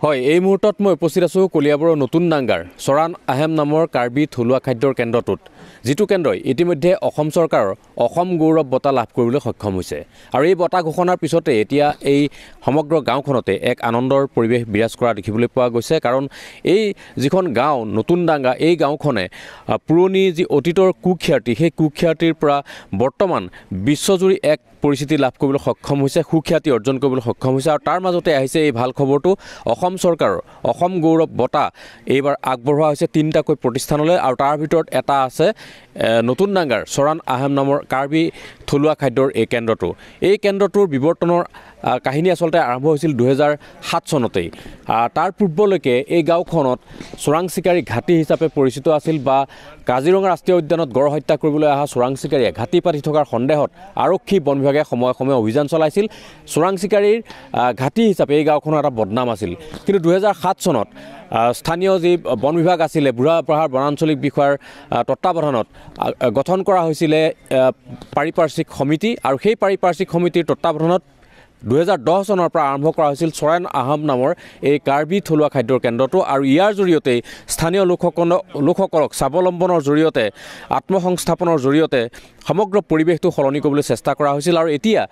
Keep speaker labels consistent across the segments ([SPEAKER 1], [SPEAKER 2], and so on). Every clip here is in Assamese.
[SPEAKER 1] হয়, এই মুহূৰ্তত মই উপস্থিত আছোঁ কলিয়াবৰৰ নতুন ডাংগাৰ চৰাণ আহেম নামৰ কাৰ্বি থলুৱা খাদ্যৰ কেন্দ্ৰটোত, যিটো কেন্দ্ৰই ইতিমধ্যে অসম চৰকাৰৰ অসম গৌৰৱ বঁটা লাভ কৰিবলৈ সক্ষম হৈছে। আৰু এই বঁটা ঘোষণাৰ পিছতে এতিয়া এই সমগ্ৰ গাঁওখনতে এক আনন্দৰ পৰিৱেশ বিৰাজ কৰা দেখিবলৈ পোৱা গৈছে। কাৰণ এই যিখন গাঁও নতুন ডাংগা, এই গাঁওখনে পুৰণি যি অতীতৰ কুখ্যাতি, সেই কুখ্যাতিৰ পৰা বৰ্তমান বিশ্বজুৰি এক পৰিস্থিতি লাভ কৰিবলৈ সক্ষম হৈছে, সুখ্যাতি অৰ্জন কৰিবলৈ সক্ষম হৈছে। আৰু তাৰ মাজতে আহিছে এই ভাল খবৰটো, অসম চৰকাৰৰ অসম গৌৰৱ বঁটা এইবাৰ আগবঢ়োৱা হৈছে 3টাকৈ প্ৰতিষ্ঠানলৈ। আৰু তাৰ ভিতৰত এটা আছে নতুন ডাংগাৰ চৰাণ আহেম নামৰ কাৰ্বি থলুৱা খাদ্যৰ এই কেন্দ্ৰটো। এই কেন্দ্ৰটোৰ বিৱৰ্তনৰ কাহিনী আচলতে আৰম্ভ হৈছিল 2007 চনতেই। তাৰ পূৰ্বলৈকে এই গাঁওখনত চোৰাং চিকাৰী ঘাটি হিচাপে পৰিচিত আছিল, বা কাজিৰঙা ৰাষ্ট্ৰীয় উদ্যানত গড় হত্যা কৰিবলৈ অহা চোৰাং চিকাৰীয়ে ঘাটি পাতি থকাৰ সন্দেহত আৰক্ষী বন বিভাগে সময়ে সময়ে অভিযান চলাইছিল। চোৰাং চিকাৰীৰ ঘাটি হিচাপে এই গাঁওখনৰ এটা বদনাম আছিল। কিন্তু 2007 চনত স্থানীয় যি বন বিভাগ আছিলে, বুঢ়াপাহাৰ বনাঞ্চলিক বিষয়াৰ তত্বাৱধানত গঠন কৰা হৈছিলে পাৰিপাৰ্শ্বিক সমিতি। আৰু সেই পাৰিপাৰ্শ্বিক সমিতিৰ তত্বাৱধানত 2010 চনৰ পৰা আৰম্ভ কৰা হৈছিল চৰাণ আহম নামৰ এই কাৰ্বি থলুৱা খাদ্যৰ কেন্দ্ৰটো। আৰু ইয়াৰ জৰিয়তে স্থানীয় লোকসকলক স্বাৱলম্বনৰ জৰিয়তে, আত্মসংস্থাপনৰ জৰিয়তে সমগ্ৰ পৰিৱেশটো সলনি কৰিবলৈ চেষ্টা কৰা হৈছিল। আৰু এতিয়া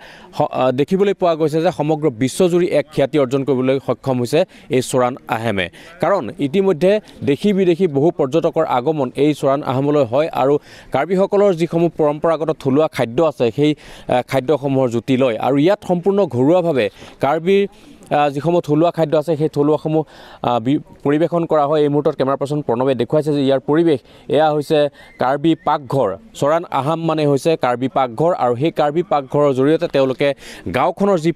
[SPEAKER 1] দেখিবলৈ পোৱা গৈছে যে সমগ্ৰ বিশ্বজুৰি এক খ্যাতি অৰ্জন কৰিবলৈ সক্ষম হৈছে এই চৰাণ আহেমে। কাৰণ ইতিমধ্যে দেশী বিদেশী বহু পৰ্যটকৰ আগমন এই চৰাণ আহেমলৈ হয়। আৰু কাৰ্বিসকলৰ যিসমূহ পৰম্পৰাগত থলুৱা খাদ্য আছে, সেই খাদ্যসমূহৰ জুতি লয়। আৰু ইয়াত সম্পূৰ্ণ ঘৰুৱাভাৱে কাৰ্বিৰ যিসমূহ থলুৱা খাদ্য আছে, সেই থলুৱাসমূহ পৰিৱেশন কৰা হয়। এই মুহূৰ্তত কেমেৰা পাৰ্চন প্ৰণৱে দেখুৱাইছে যে ইয়াৰ পৰিৱেশ এয়া হৈছে কাৰ্বি পাকঘৰ। চৰাণ আহাম মানে হৈছে কাৰ্বি পাকঘৰ। আৰু সেই কাৰ্বি পাকঘৰৰ জৰিয়তে তেওঁলোকে গাঁওখনৰ যি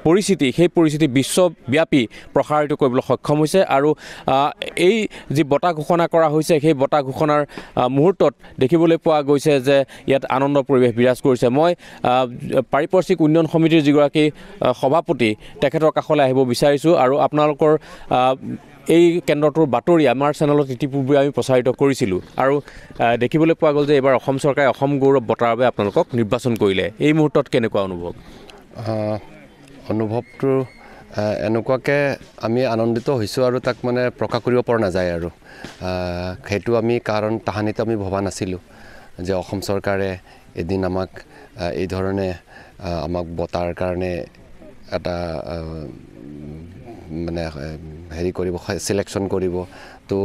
[SPEAKER 1] পৰিস্থিতি, সেই পৰিস্থিতি বিশ্বব্যাপী প্ৰসাৰিত কৰিবলৈ সক্ষম হৈছে। আৰু এই যি বঁটা ঘোষণা কৰা হৈছে, সেই বঁটা ঘোষণাৰ মুহূৰ্তত দেখিবলৈ পোৱা গৈছে যে ইয়াত আনন্দৰ পৰিৱেশ বিৰাজ কৰিছে। মই পাৰিপাৰ্শ্বিক উন্নয়ন সমিতিৰ যিগৰাকী সভাপতি, তেখেতৰ কাষলৈ আহিব বিচাৰিছোঁ। আৰু আপোনালোকৰ এই কেন্দ্ৰটোৰ বাতৰি আমাৰ চেনেলত ইতিপূৰ্বে আমি প্ৰচাৰিত কৰিছিলোঁ। আৰু দেখিবলৈ পোৱা গ'ল যে এইবাৰ অসম চৰকাৰে অসম গৌৰৱ বঁটাৰ বাবে আপোনালোকক নিৰ্বাচন কৰিলে। এই মুহূৰ্তত কেনেকুৱা অনুভৱ?
[SPEAKER 2] অনুভৱটো এনেকুৱাকৈ আমি আনন্দিত হৈছোঁ, আৰু তাক মানে প্ৰকাশ কৰিব পৰা নাযায়। আৰু সেইটো আমি কাৰণ তাহানিতে আমি ভবা নাছিলোঁ যে অসম চৰকাৰে এদিন আমাক এই ধৰণে আমাক বঁটাৰ কাৰণে এটা মানে হেৰি কৰিব, চিলেকশ্যন কৰিব। তো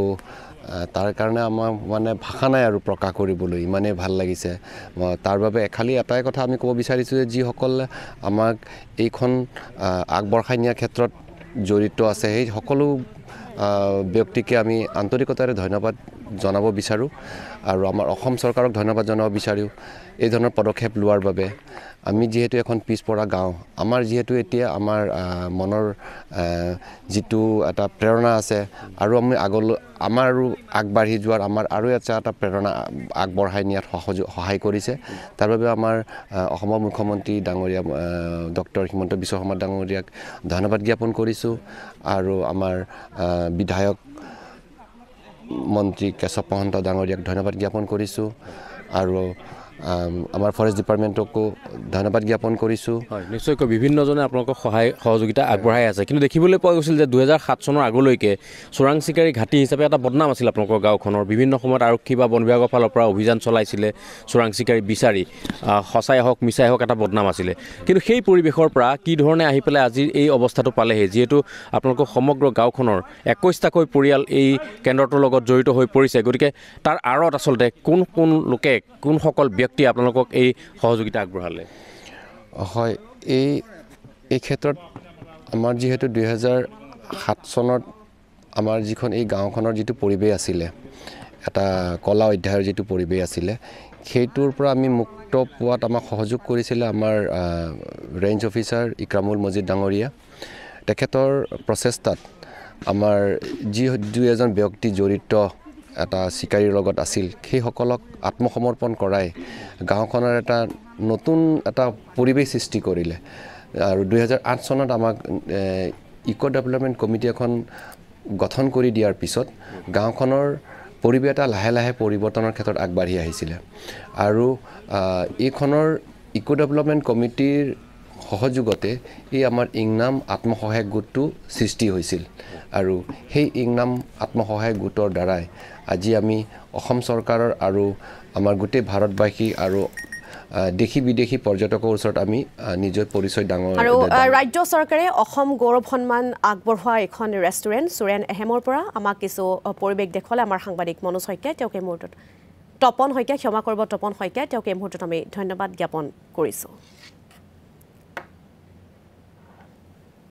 [SPEAKER 2] তাৰ কাৰণে আমাৰ মানে ভাষা নাই আৰু প্ৰকাশ কৰিবলৈ, ইমানেই ভাল লাগিছে। তাৰ বাবে খালি এটাই কথা আমি ক'ব বিচাৰিছোঁ যে যিসকলে আমাক এইখন আগবঢ়াই নিয়াৰ ক্ষেত্ৰত জড়িত আছে, সেই সকলো ব্যক্তিকে আমি আন্তৰিকতাৰে ধন্যবাদ জনাব বিচাৰোঁ। আৰু আমাৰ অসম চৰকাৰক ধন্যবাদ জনাব বিচাৰোঁ এই ধৰণৰ পদক্ষেপ লোৱাৰ বাবে। আমি যিহেতু এখন পিছপৰা গাঁও, আমাৰ যিহেতু এতিয়া আমাৰ মনৰ যিটো এটা প্ৰেৰণা আছে, আৰু আমি আগলৈ আমাৰ আৰু আগবাঢ়ি যোৱাৰ আমাৰ আৰু এটা প্ৰেৰণা আগবঢ়াই নিয়াত সহায় কৰিছে। তাৰ বাবে আমাৰ অসমৰ মুখ্যমন্ত্ৰী ডাঙৰীয়া ডক্টৰ হিমন্ত বিশ্ব শৰ্মা ডাঙৰীয়াক ধন্যবাদ জ্ঞাপন কৰিছোঁ। আৰু আমাৰ বিধায়ক মন্ত্ৰী কেশৱ মহন্ত ডাঙৰীয়াক ধন্যবাদ জ্ঞাপন কৰিছোঁ। আৰু আমাৰ ফৰেষ্ট ডিপাৰ্টমেণ্টকো ধন্যবাদ জ্ঞাপন কৰিছোঁ।
[SPEAKER 1] হয়, নিশ্চয়কৈ বিভিন্নজনে আপোনালোকক সহায় সহযোগিতা আগবঢ়াই আছে। কিন্তু দেখিবলৈ পোৱা গৈছিল যে 2007 চনৰ আগলৈকে চোৰাং চিকাৰী ঘাটি হিচাপে এটা বদনাম আছিল আপোনালোকৰ গাঁওখনৰ। বিভিন্ন সময়ত আৰক্ষী বা বন বিভাগৰ ফালৰ পৰা অভিযান চলাইছিলে চোৰাং চিকাৰী বিচাৰি, সঁচাই হওক মিছাই হওক এটা বদনাম আছিলে। কিন্তু সেই পৰিৱেশৰ পৰা কি ধৰণে আহি পেলাই আজিৰ এই অৱস্থাটো পালেহি, যিহেতু আপোনালোকৰ সমগ্ৰ গাঁওখনৰ 21টাকৈ পৰিয়াল এই কেন্দ্ৰটোৰ লগত জড়িত হৈ পৰিছে। গতিকে তাৰ আঁৰত আচলতে কোন লোকে, কোনসকল ব্যক্তি আপোনালোকক এই সহযোগিতা আগবঢ়ালে?
[SPEAKER 2] হয়, এই ক্ষেত্ৰত আমাৰ যিহেতু 2007 চনত আমাৰ যিখন এই গাঁওখনৰ যিটো পৰিৱেশ আছিলে, এটা কলা অধ্যায়ৰ যিটো পৰিৱেশ আছিলে, সেইটোৰ পৰা আমি মুক্ত পোৱাত আমাক সহযোগ কৰিছিলে আমাৰ ৰেঞ্জ অফিচাৰ ইক্ৰামুল মজিদ ডাঙৰীয়া। তেখেতৰ প্ৰচেষ্টাত আমাৰ যি দুই এজন ব্যক্তি জড়িত এটা চিকাৰীৰ লগত আছিল, সেইসকলক আত্মসমৰ্পণ কৰাই গাঁওখনৰ এটা নতুন এটা পৰিৱেশ সৃষ্টি কৰিলে। আৰু 2008 চনত আমাক ইক' ডেভেলপমেণ্ট কমিটি এখন গঠন কৰি দিয়াৰ পিছত গাঁওখনৰ পৰিৱেশ এটা লাহে লাহে পৰিৱৰ্তনৰ ক্ষেত্ৰত আগবাঢ়ি আহিছিলে। আৰু এইখনৰ ইক' ডেভেলপমেণ্ট কমিটিৰ সহযোগতে এই আমাৰ ইংনাম আত্মসহায়ক গোটটো সৃষ্টি হৈছিল আৰু সেই ইংনাম আত্মসহায়ক গোটৰ দ্বাৰাই আজি আমি অসম চৰকাৰৰ আৰু আমাৰ গোটেই ভাৰতবাসী আৰু দেশী বিদেশী পৰ্যটকৰ ওচৰত আমি নিজৰ পৰিচয় ডাঙৰ
[SPEAKER 3] আৰু ৰাজ্য চৰকাৰে অসম গৌৰৱ সন্মান আগবঢ়োৱা এখন ৰেষ্টুৰেণ্ট চুৰেন এহেমৰ পৰা আমাক কিছু পৰিৱেশ দেখুৱালে আমাৰ সাংবাদিক মনোজ শইকীয়াই তেওঁক এই মুহূৰ্তত তপন শইকীয়া ক্ষমা কৰিব তপন শইকীয়াই তেওঁক এই মুহূৰ্তত আমি ধন্যবাদ জ্ঞাপন কৰিছোঁ